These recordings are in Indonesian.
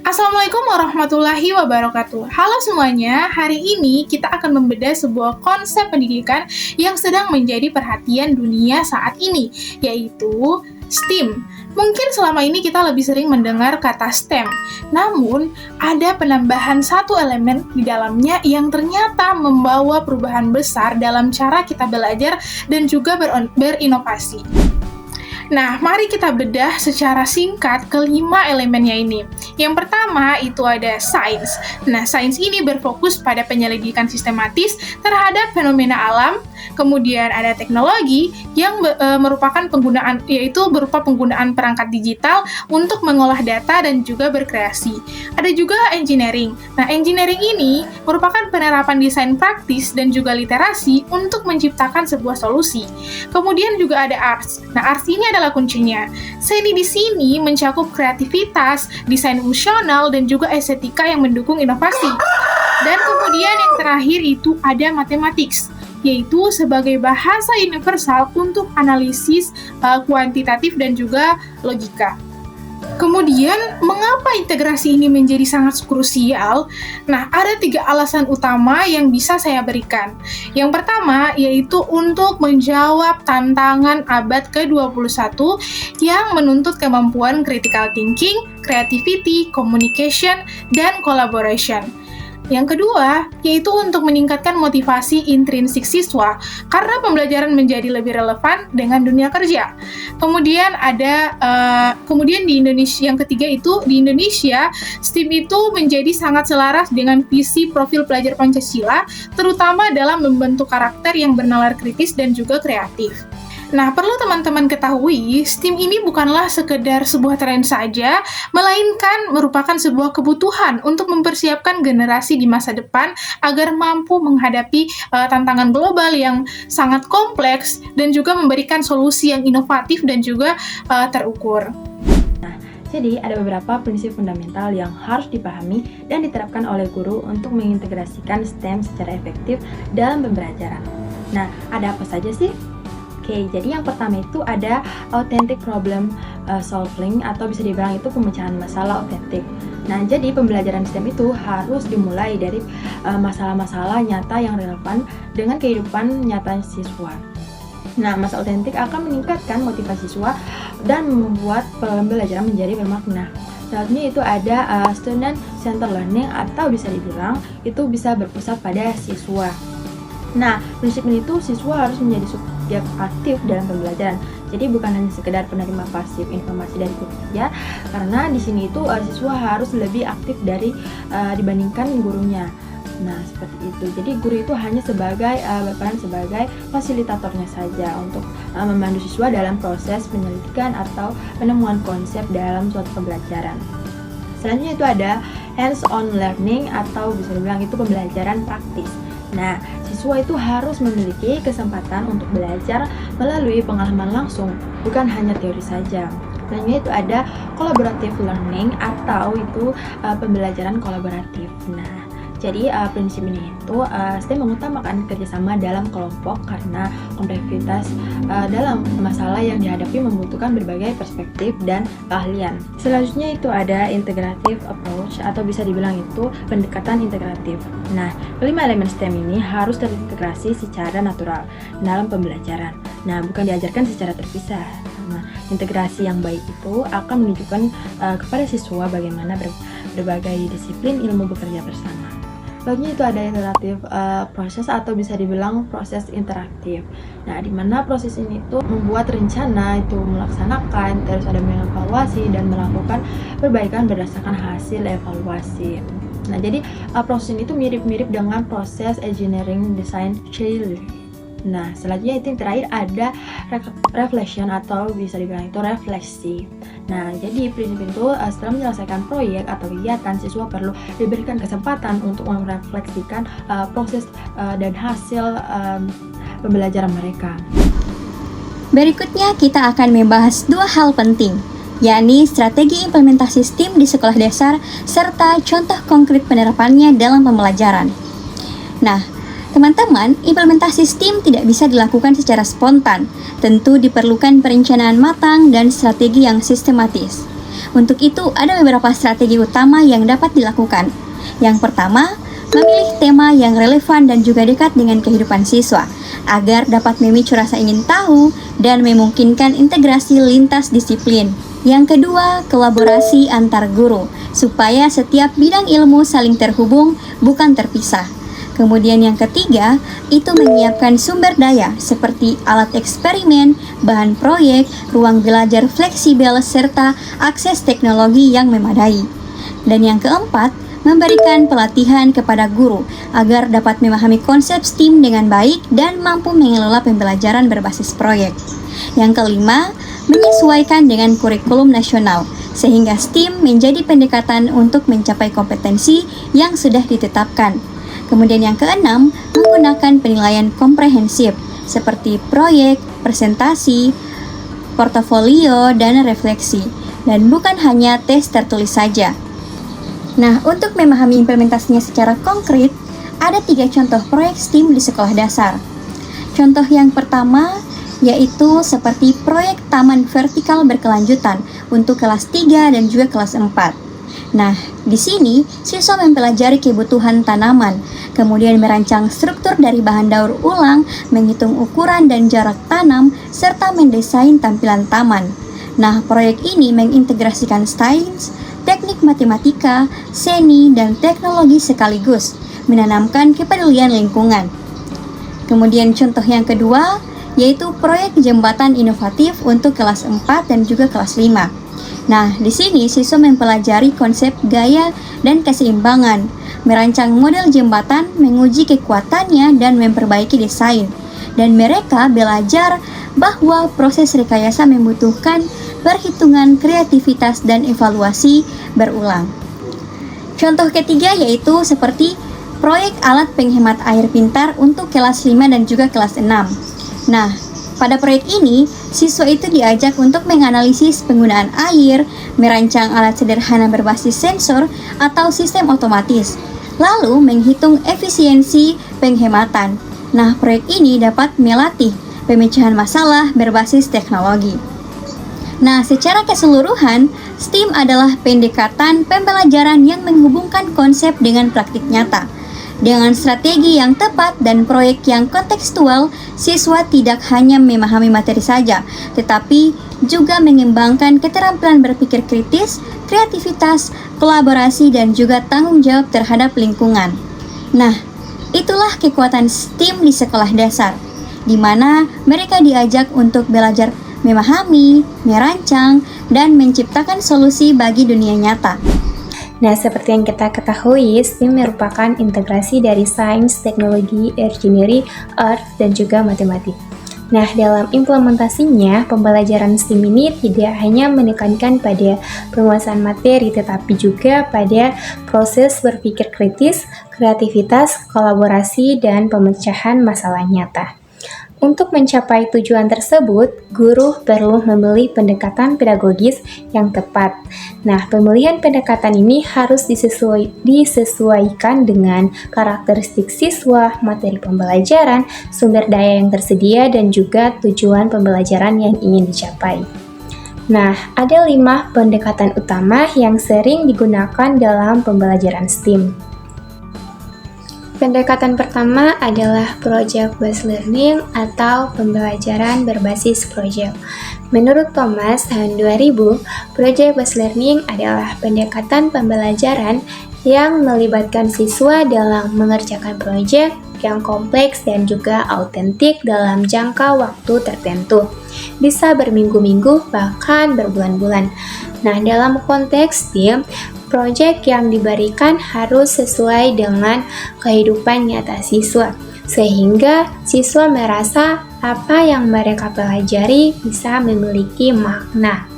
Assalamualaikum warahmatullahi wabarakatuh. Halo semuanya, hari ini kita akan membedah sebuah konsep pendidikan yang sedang menjadi perhatian dunia saat ini, yaitu STEAM. Mungkin selama ini kita lebih sering mendengar kata STEM, namun ada penambahan satu elemen di dalamnya yang ternyata membawa perubahan besar dalam cara kita belajar dan juga berinovasi. Nah, mari kita bedah secara singkat kelima elemennya ini. Yang pertama itu ada sains. Nah, sains ini berfokus pada penyelidikan sistematis terhadap fenomena alam. Kemudian ada teknologi yang merupakan penggunaan, yaitu berupa penggunaan perangkat digital untuk mengolah data dan juga berkreasi. Ada juga engineering. Nah, engineering ini merupakan penerapan desain praktis dan juga literasi untuk menciptakan sebuah solusi. Kemudian juga ada arts. Nah, arts ini adalah kuncinya. Seni di sini mencakup kreativitas, desain fungsional, dan juga estetika yang mendukung inovasi. Dan kemudian yang terakhir itu ada mathematics, yaitu sebagai bahasa universal untuk analisis kuantitatif dan juga logika. Kemudian, mengapa integrasi ini menjadi sangat krusial? Nah, ada 3 alasan utama yang bisa saya berikan. Yang pertama, yaitu untuk menjawab tantangan abad ke-21 yang menuntut kemampuan critical thinking, creativity, communication, dan collaboration. Yang kedua, yaitu untuk meningkatkan motivasi intrinsik siswa, karena pembelajaran menjadi lebih relevan dengan dunia kerja. Kemudian kemudian di Indonesia, yang ketiga itu di Indonesia, STEAM itu menjadi sangat selaras dengan visi profil pelajar Pancasila, terutama dalam membentuk karakter yang bernalar kritis dan juga kreatif. Nah, perlu teman-teman ketahui, STEAM ini bukanlah sekedar sebuah tren saja, melainkan merupakan sebuah kebutuhan untuk mempersiapkan generasi di masa depan agar mampu menghadapi tantangan global yang sangat kompleks dan juga memberikan solusi yang inovatif dan juga terukur. Jadi, ada beberapa prinsip fundamental yang harus dipahami dan diterapkan oleh guru untuk mengintegrasikan STEM secara efektif dalam pembelajaran. Nah, ada apa saja sih? Oke, jadi yang pertama itu ada authentic problem solving, atau bisa dibilang itu pemecahan masalah otentik. Nah, jadi pembelajaran STEM itu harus dimulai dari masalah-masalah nyata yang relevan dengan kehidupan nyata siswa. Nah, masalah otentik akan meningkatkan motivasi siswa dan membuat pembelajaran menjadi bermakna. Selanjutnya itu ada student centered learning, atau bisa dibilang itu bisa berpusat pada siswa. Nah, prinsip ini tuh siswa harus menjadi subjek aktif dalam pembelajaran. Jadi bukan hanya sekedar penerima pasif informasi dari guru saja, karena di sini itu siswa harus lebih aktif dibandingkan gurunya. Nah, seperti itu. Jadi guru itu hanya berperan sebagai fasilitatornya saja untuk memandu siswa dalam proses penyelidikan atau penemuan konsep dalam suatu pembelajaran. Selanjutnya itu ada hands-on learning, atau bisa dibilang itu pembelajaran praktis. Nah, siswa itu harus memiliki kesempatan untuk belajar melalui pengalaman langsung, bukan hanya teori saja. Selanjutnya itu ada collaborative learning, atau itu pembelajaran kolaboratif. Nah, jadi prinsip ini itu STEM mengutamakan kerjasama dalam kelompok karena kompleksitas dalam masalah yang dihadapi membutuhkan berbagai perspektif dan keahlian. Selanjutnya itu ada integrative approach, atau bisa dibilang itu pendekatan integratif. Nah, kelima elemen STEM ini harus terintegrasi secara natural dalam pembelajaran. Nah, bukan diajarkan secara terpisah. Nah, integrasi yang baik itu akan menunjukkan kepada siswa bagaimana berbagai disiplin ilmu bekerja bersama. Selanjutnya itu ada iteratif proses, atau bisa dibilang proses interaktif. Nah, di mana proses ini itu membuat rencana, itu melaksanakan, terus ada mengevaluasi dan melakukan perbaikan berdasarkan hasil evaluasi. Nah, jadi proses ini itu mirip-mirip dengan proses engineering design theory. Nah, selanjutnya itu yang terakhir ada reflection, atau bisa dibilang itu refleksi. Nah, jadi prinsip itu setelah menyelesaikan proyek atau kegiatan, siswa perlu diberikan kesempatan untuk merefleksikan proses dan hasil pembelajaran mereka. Berikutnya kita akan membahas 2 hal penting, yakni strategi implementasi STEAM di sekolah dasar serta contoh konkret penerapannya dalam pembelajaran. Nah, teman-teman, implementasi STEAM tidak bisa dilakukan secara spontan. Tentu diperlukan perencanaan matang dan strategi yang sistematis. Untuk itu, ada beberapa strategi utama yang dapat dilakukan. Yang pertama, memilih tema yang relevan dan juga dekat dengan kehidupan siswa, agar dapat memicu rasa ingin tahu dan memungkinkan integrasi lintas disiplin. Yang kedua, kolaborasi antar guru, supaya setiap bidang ilmu saling terhubung, bukan terpisah. Kemudian yang ketiga, itu menyiapkan sumber daya seperti alat eksperimen, bahan proyek, ruang belajar fleksibel, serta akses teknologi yang memadai. Dan yang keempat, memberikan pelatihan kepada guru agar dapat memahami konsep STEAM dengan baik dan mampu mengelola pembelajaran berbasis proyek. Yang kelima, menyesuaikan dengan kurikulum nasional, sehingga STEAM menjadi pendekatan untuk mencapai kompetensi yang sudah ditetapkan. Kemudian yang keenam, menggunakan penilaian komprehensif seperti proyek, presentasi, portofolio, dan refleksi, dan bukan hanya tes tertulis saja. Nah, untuk memahami implementasinya secara konkret, ada 3 contoh proyek STEAM di sekolah dasar. Contoh yang pertama yaitu seperti proyek taman vertikal berkelanjutan untuk kelas 3 dan juga kelas 4. Nah, di sini siswa mempelajari kebutuhan tanaman, kemudian merancang struktur dari bahan daur ulang, menghitung ukuran dan jarak tanam, serta mendesain tampilan taman. Nah, proyek ini mengintegrasikan sains, teknik matematika, seni, dan teknologi sekaligus, menanamkan kepedulian lingkungan. Kemudian contoh yang kedua, yaitu proyek jembatan inovatif untuk kelas 4 dan juga kelas 5. Nah, di sini siswa mempelajari konsep gaya dan keseimbangan, merancang model jembatan, menguji kekuatannya, dan memperbaiki desain. Dan mereka belajar bahwa proses rekayasa membutuhkan perhitungan, kreativitas, dan evaluasi berulang. Contoh ketiga yaitu seperti proyek alat penghemat air pintar untuk kelas 5 dan juga kelas 6. Nah, pada proyek ini, siswa itu diajak untuk menganalisis penggunaan air, merancang alat sederhana berbasis sensor atau sistem otomatis, lalu menghitung efisiensi penghematan. Nah, proyek ini dapat melatih pemecahan masalah berbasis teknologi. Nah, secara keseluruhan, STEAM adalah pendekatan pembelajaran yang menghubungkan konsep dengan praktik nyata. Dengan strategi yang tepat dan proyek yang kontekstual, siswa tidak hanya memahami materi saja, tetapi juga mengembangkan keterampilan berpikir kritis, kreativitas, kolaborasi, dan juga tanggung jawab terhadap lingkungan. Nah, itulah kekuatan STEAM di sekolah dasar, di mana mereka diajak untuk belajar memahami, merancang, dan menciptakan solusi bagi dunia nyata. Nah, seperti yang kita ketahui, STEAM merupakan integrasi dari sains, teknologi, engineering, art, dan juga matematik. Nah, dalam implementasinya, pembelajaran STEAM ini tidak hanya menekankan pada penguasaan materi, tetapi juga pada proses berpikir kritis, kreativitas, kolaborasi, dan pemecahan masalah nyata. Untuk mencapai tujuan tersebut, guru perlu memilih pendekatan pedagogis yang tepat. Nah, pemilihan pendekatan ini harus disesuaikan dengan karakteristik siswa, materi pembelajaran, sumber daya yang tersedia, dan juga tujuan pembelajaran yang ingin dicapai. Nah, ada 5 pendekatan utama yang sering digunakan dalam pembelajaran STEAM. Pendekatan pertama adalah Project Based Learning atau pembelajaran berbasis proyek. Menurut Thomas tahun 2000, Project Based Learning adalah pendekatan pembelajaran yang melibatkan siswa dalam mengerjakan proyek yang kompleks dan juga autentik dalam jangka waktu tertentu. Bisa berminggu-minggu bahkan berbulan-bulan. Nah, dalam konteks STEAM, proyek yang diberikan harus sesuai dengan kehidupan nyata siswa, sehingga siswa merasa apa yang mereka pelajari bisa memiliki makna.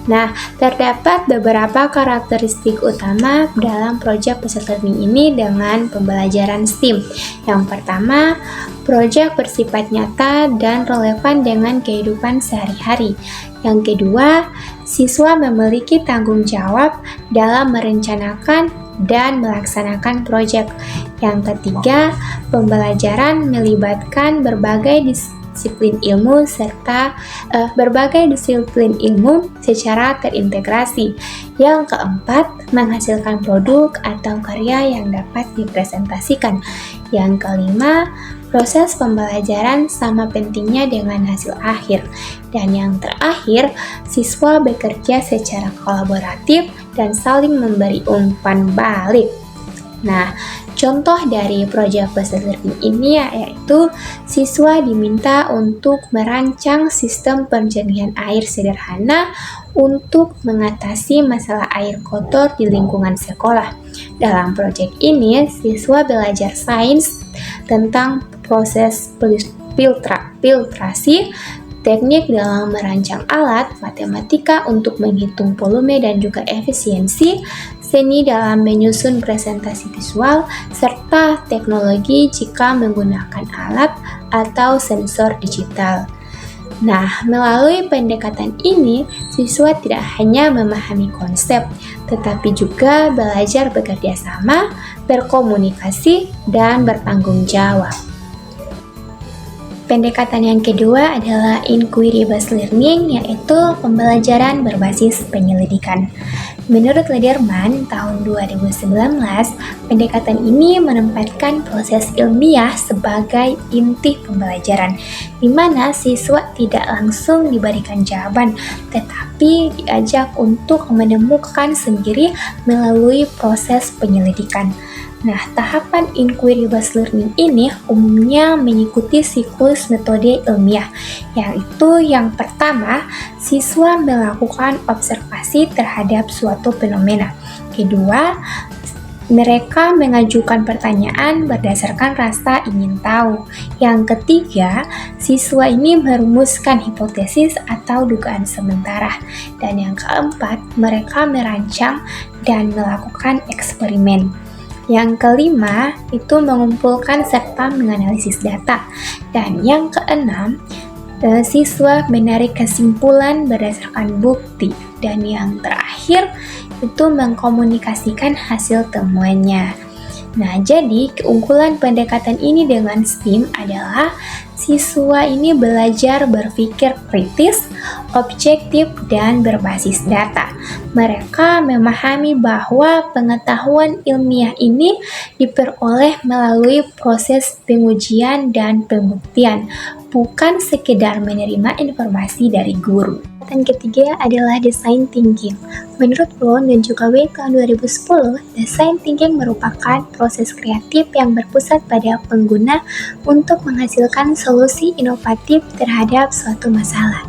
Nah, terdapat beberapa karakteristik utama dalam proyek based learning ini dengan pembelajaran STEAM. Yang pertama, proyek bersifat nyata dan relevan dengan kehidupan sehari-hari. Yang kedua, siswa memiliki tanggung jawab dalam merencanakan dan melaksanakan proyek. Yang ketiga, pembelajaran melibatkan berbagai disiplin ilmu serta berbagai disiplin ilmu secara terintegrasi. Yang keempat, menghasilkan produk atau karya yang dapat dipresentasikan. Yang kelima, proses pembelajaran sama pentingnya dengan hasil akhir. Dan yang terakhir, siswa bekerja secara kolaboratif dan saling memberi umpan balik. Nah, contoh dari proyek Basel Learning ini yaitu siswa diminta untuk merancang sistem penjernihan air sederhana untuk mengatasi masalah air kotor di lingkungan sekolah. Dalam proyek ini, siswa belajar sains tentang proses filtrasi, teknik dalam merancang alat, matematika untuk menghitung volume dan juga efisiensi, seni dalam menyusun presentasi visual, serta teknologi jika menggunakan alat atau sensor digital. Nah, melalui pendekatan ini, siswa tidak hanya memahami konsep, tetapi juga belajar bekerja sama, berkomunikasi, dan bertanggung jawab. Pendekatan yang kedua adalah inquiry-based learning, yaitu pembelajaran berbasis penyelidikan. Menurut Lederman, tahun 2019, pendekatan ini menempatkan proses ilmiah sebagai inti pembelajaran, di mana siswa tidak langsung diberikan jawaban, tetapi diajak untuk menemukan sendiri melalui proses penyelidikan. Nah, tahapan inquiry-based learning ini umumnya mengikuti siklus metode ilmiah, yaitu yang pertama, siswa melakukan observasi terhadap suatu fenomena. Kedua, mereka mengajukan pertanyaan berdasarkan rasa ingin tahu. Yang ketiga, siswa ini merumuskan hipotesis atau dugaan sementara. Dan yang keempat, mereka merancang dan melakukan eksperimen. Yang kelima, itu mengumpulkan serta menganalisis data. Dan yang keenam, siswa menarik kesimpulan berdasarkan bukti. Dan yang terakhir, itu mengkomunikasikan hasil temuannya. Nah, jadi keunggulan pendekatan ini dengan STEAM adalah siswa ini belajar berpikir kritis, objektif, dan berbasis data. Mereka memahami bahwa pengetahuan ilmiah ini diperoleh melalui proses pengujian dan pembuktian, bukan sekedar menerima informasi dari guru. Dan ketiga adalah design thinking. Menurut Brown dan juga Wade tahun 2010, design thinking merupakan proses kreatif yang berpusat pada pengguna untuk menghasilkan solusi inovatif terhadap suatu masalah.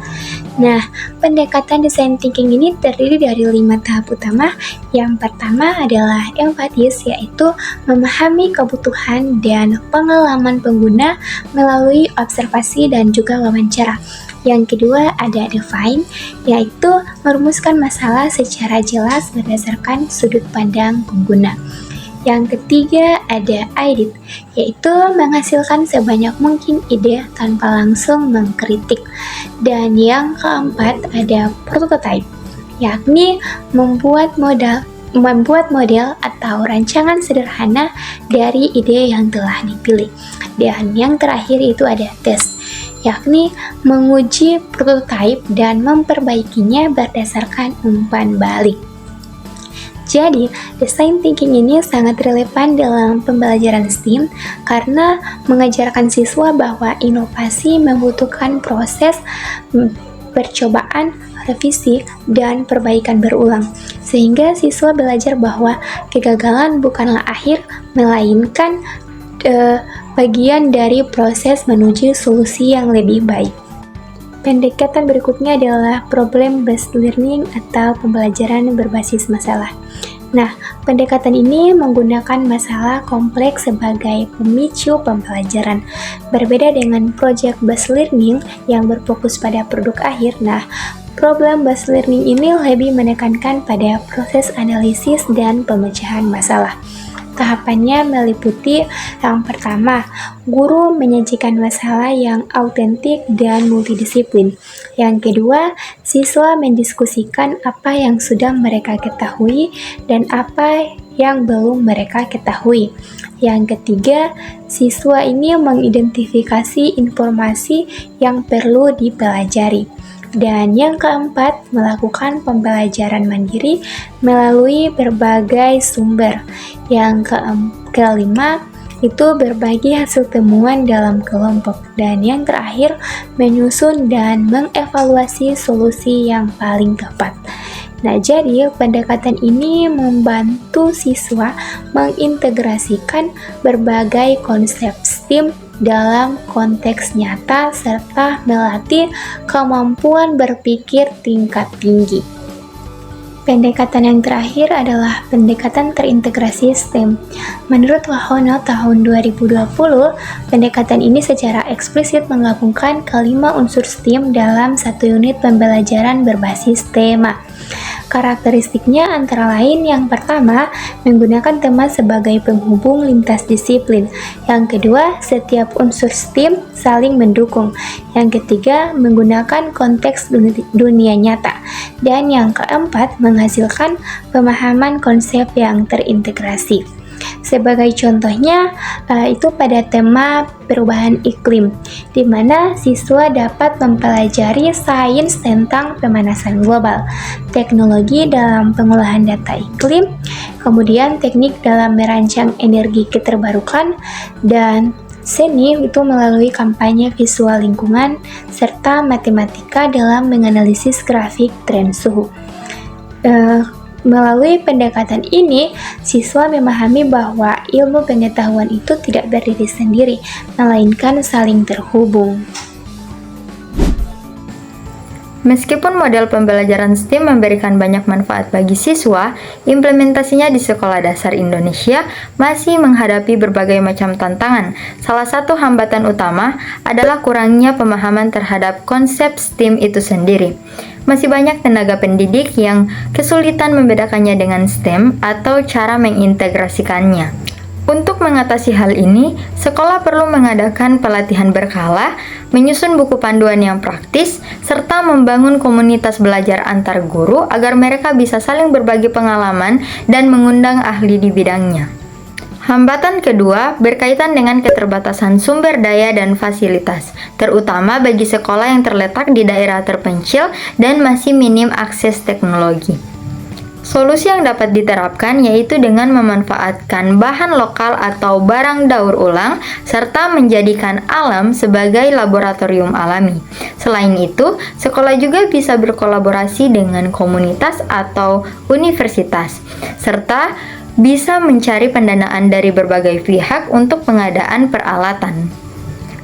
Nah, pendekatan design thinking ini terdiri dari 5 tahap utama. Yang pertama adalah empatis, yaitu memahami kebutuhan dan pengalaman pengguna melalui observasi dan juga wawancara. Yang kedua ada define, yaitu merumuskan masalah secara jelas berdasarkan sudut pandang pengguna. Yang ketiga ada edit, yaitu menghasilkan sebanyak mungkin ide tanpa langsung mengkritik. Dan yang keempat ada prototype, yakni membuat model atau rancangan sederhana dari ide yang telah dipilih. Dan yang terakhir itu ada test, yakni menguji prototipe dan memperbaikinya berdasarkan umpan balik. Jadi, design thinking ini sangat relevan dalam pembelajaran STEAM karena mengajarkan siswa bahwa inovasi membutuhkan proses percobaan, revisi, dan perbaikan berulang. Sehingga siswa belajar bahwa kegagalan bukanlah akhir, melainkan bagian dari proses menuju solusi yang lebih baik. Pendekatan berikutnya adalah problem-based learning atau pembelajaran berbasis masalah. Nah, pendekatan ini menggunakan masalah kompleks sebagai pemicu pembelajaran. Berbeda dengan project-based learning yang berfokus pada produk akhir, nah, problem-based learning ini lebih menekankan pada proses analisis dan pemecahan masalah. Tahapannya meliputi yang pertama, guru menyajikan masalah yang autentik dan multidisiplin. Yang kedua, siswa mendiskusikan apa yang sudah mereka ketahui dan apa yang belum mereka ketahui. Yang ketiga, siswa ini mengidentifikasi informasi yang perlu dipelajari. Dan yang keempat, melakukan pembelajaran mandiri melalui berbagai sumber. Yang kelima, itu berbagi hasil temuan dalam kelompok. Dan yang terakhir, menyusun dan mengevaluasi solusi yang paling tepat. Nah, jadi pendekatan ini membantu siswa mengintegrasikan berbagai konsep STEAM dalam konteks nyata serta melatih kemampuan berpikir tingkat tinggi. Pendekatan yang terakhir adalah pendekatan terintegrasi STEM. Menurut Wahono tahun 2020, pendekatan ini secara eksplisit menggabungkan kelima unsur STEM dalam satu unit pembelajaran berbasis tema. Karakteristiknya antara lain yang pertama, menggunakan tema sebagai penghubung lintas disiplin. Yang kedua, setiap unsur STEM saling mendukung. Yang ketiga, menggunakan konteks dunia nyata. Dan yang keempat, menghasilkan pemahaman konsep yang terintegrasi. Sebagai contohnya, itu pada tema perubahan iklim, di mana siswa dapat mempelajari sains tentang pemanasan global, teknologi dalam pengolahan data iklim, kemudian teknik dalam merancang energi keterbarukan, dan seni itu melalui kampanye visual lingkungan, serta matematika dalam menganalisis grafik tren suhu. Melalui pendekatan ini, siswa memahami bahwa ilmu pengetahuan itu tidak berdiri sendiri, melainkan saling terhubung. Meskipun model pembelajaran STEM memberikan banyak manfaat bagi siswa, implementasinya di sekolah dasar Indonesia masih menghadapi berbagai macam tantangan. Salah satu hambatan utama adalah kurangnya pemahaman terhadap konsep STEM itu sendiri. Masih banyak tenaga pendidik yang kesulitan membedakannya dengan STEM atau cara mengintegrasikannya. Untuk mengatasi hal ini, sekolah perlu mengadakan pelatihan berkala, menyusun buku panduan yang praktis, serta membangun komunitas belajar antar guru agar mereka bisa saling berbagi pengalaman dan mengundang ahli di bidangnya. Hambatan kedua berkaitan dengan keterbatasan sumber daya dan fasilitas, terutama bagi sekolah yang terletak di daerah terpencil dan masih minim akses teknologi. Solusi yang dapat diterapkan yaitu dengan memanfaatkan bahan lokal atau barang daur ulang serta menjadikan alam sebagai laboratorium alami. Selain itu, sekolah juga bisa berkolaborasi dengan komunitas atau universitas serta bisa mencari pendanaan dari berbagai pihak untuk pengadaan peralatan.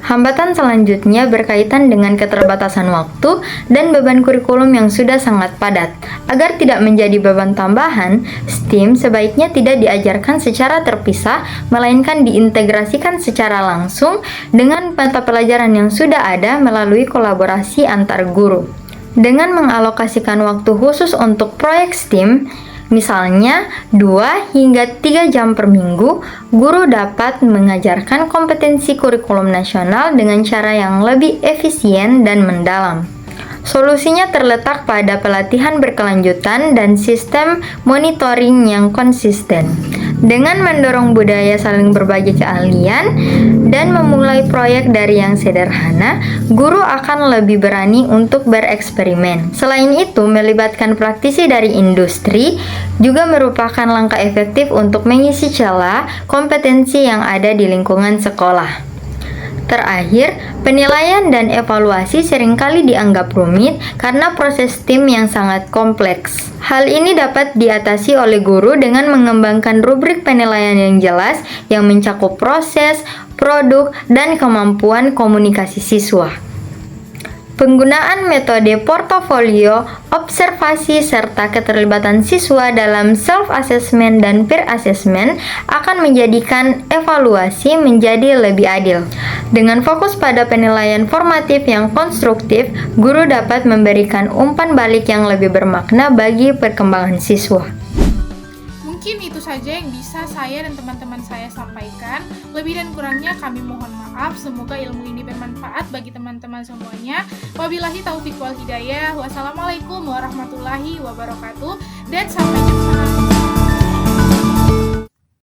Hambatan selanjutnya berkaitan dengan keterbatasan waktu dan beban kurikulum yang sudah sangat padat. Agar tidak menjadi beban tambahan, STEAM sebaiknya tidak diajarkan secara terpisah, melainkan diintegrasikan secara langsung dengan mata pelajaran yang sudah ada melalui kolaborasi antar guru. Dengan mengalokasikan waktu khusus untuk proyek STEAM, misalnya 2 hingga 3 jam per minggu, guru dapat mengajarkan kompetensi kurikulum nasional dengan cara yang lebih efisien dan mendalam. Solusinya terletak pada pelatihan berkelanjutan dan sistem monitoring yang konsisten. Dengan mendorong budaya saling berbagi keahlian dan memulai proyek dari yang sederhana, guru akan lebih berani untuk bereksperimen. Selain itu, melibatkan praktisi dari industri juga merupakan langkah efektif untuk mengisi celah kompetensi yang ada di lingkungan sekolah. Terakhir, penilaian dan evaluasi seringkali dianggap rumit karena proses STEAM yang sangat kompleks. Hal ini dapat diatasi oleh guru dengan mengembangkan rubrik penilaian yang jelas yang mencakup proses, produk, dan kemampuan komunikasi siswa. Penggunaan metode portofolio, observasi, serta keterlibatan siswa dalam self-assessment dan peer assessment akan menjadikan evaluasi menjadi lebih adil. Dengan fokus pada penilaian formatif yang konstruktif, guru dapat memberikan umpan balik yang lebih bermakna bagi perkembangan siswa. Mungkin itu saja yang bisa saya dan teman-teman saya sampaikan. Lebih dan kurangnya kami mohon maaf. Semoga ilmu ini bermanfaat bagi teman-teman semuanya. Wabillahi taufiq wal hidayah. Wassalamualaikum warahmatullahi wabarakatuh. Dan sampai jumpa.